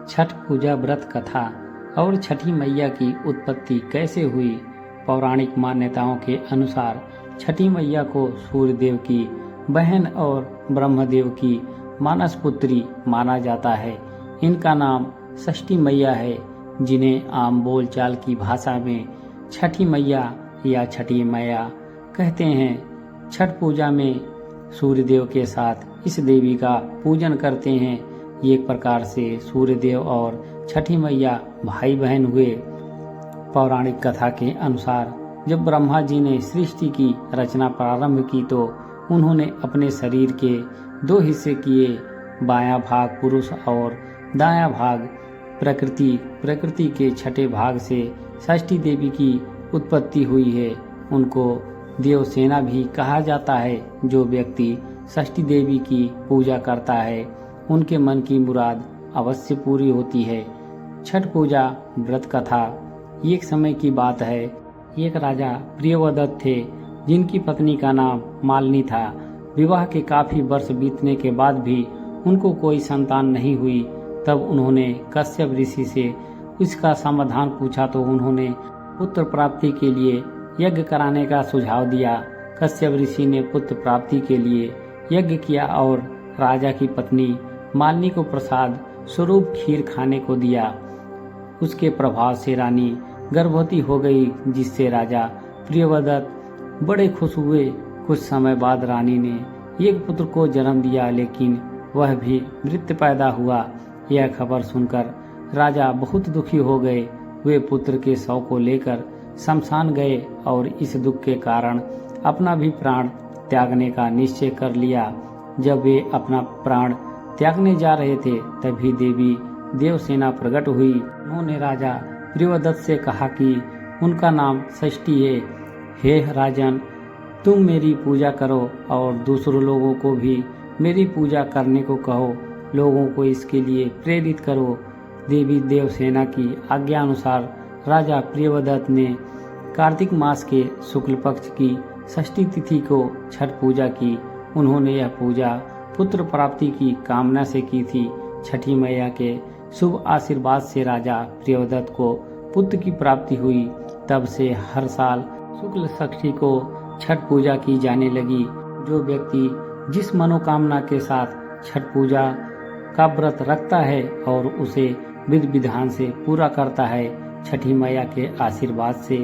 छठ पूजा व्रत कथा और छठी मैया की उत्पत्ति कैसे हुई। पौराणिक मान्यताओं के अनुसार छठी मैया को सूर्यदेव की बहन और ब्रह्मदेव की मानस पुत्री माना जाता है। इनका नाम षष्ठी मैया है, जिन्हें आम बोलचाल की भाषा में छठी मैया या छठी मैया कहते हैं। छठ पूजा में सूर्यदेव के साथ इस देवी का पूजन करते हैं। एक प्रकार से सूर्यदेव और छठी मैया भाई बहन हुए। पौराणिक कथा के अनुसार जब ब्रह्मा जी ने सृष्टि की रचना प्रारंभ की तो उन्होंने अपने शरीर के दो हिस्से किए, बायां भाग पुरुष और दायां भाग प्रकृति। प्रकृति के छठे भाग से षष्ठी देवी की उत्पत्ति हुई है। उनको देवसेना भी कहा जाता है। जो व्यक्ति षष्ठी देवी की पूजा करता है उनके मन की मुराद अवश्य पूरी होती है। छठ पूजा व्रत कथा। एक समय की बात है, एक राजा प्रियव्रत थे जिनकी पत्नी का नाम मालिनी था। विवाह के काफी वर्ष बीतने के बाद भी उनको कोई संतान नहीं हुई। तब उन्होंने कश्यप ऋषि से इसका समाधान पूछा तो उन्होंने पुत्र प्राप्ति के लिए यज्ञ कराने का सुझाव दिया। कश्यप ऋषि ने पुत्र प्राप्ति के लिए यज्ञ किया और राजा की पत्नी मालिनी को प्रसाद स्वरूप खीर खाने को दिया। उसके प्रभाव से रानी गर्भवती हो गई, जिससे राजा प्रियव्रत बड़े खुश हुए। कुछ समय बाद रानी ने एक पुत्र को जन्म दिया, लेकिन वह भी मृत पैदा हुआ। यह खबर सुनकर राजा बहुत दुखी हो गए। वे पुत्र के शव को लेकर शमशान गए और इस दुख के कारण अपना भी प्राण त्यागने का निश्चय कर लिया। जब वे अपना प्राण त्यागने जा रहे थे तभी देवी देवसेना प्रकट हुई। उन्होंने राजा प्रियव्रत से कहा कि उनका नाम षष्ठी है। हे राजन, तुम मेरी पूजा करो और दूसरों लोगों को भी मेरी पूजा करने को कहो। लोगों को इसके लिए प्रेरित करो। देवी देवसेना की आज्ञा अनुसार राजा प्रियव्रत ने कार्तिक मास के शुक्ल पक्ष की षष्ठी तिथि को छठ पूजा की। उन्होंने यह पूजा पुत्र प्राप्ति की कामना से की थी। छठी मैया के शुभ आशीर्वाद से राजा प्रियव्रत को पुत्र की प्राप्ति हुई। तब से हर साल शुक्ल षष्ठी को छठ पूजा की जाने लगी। जो व्यक्ति जिस मनोकामना के साथ छठ पूजा का व्रत रखता है और उसे विधि विधान से पूरा करता है, छठी मैया के आशीर्वाद से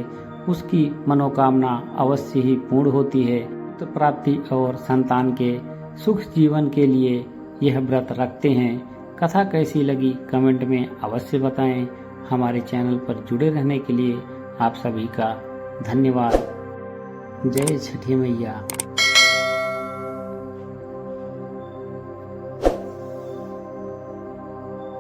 उसकी मनोकामना अवश्य ही पूर्ण होती है। पुत्र प्राप्ति और संतान के सुख जीवन के लिए यह व्रत रखते हैं। कथा कैसी लगी कमेंट में अवश्य बताएं। हमारे चैनल पर जुड़े रहने के लिए आप सभी का धन्यवाद। जय छठी मैया।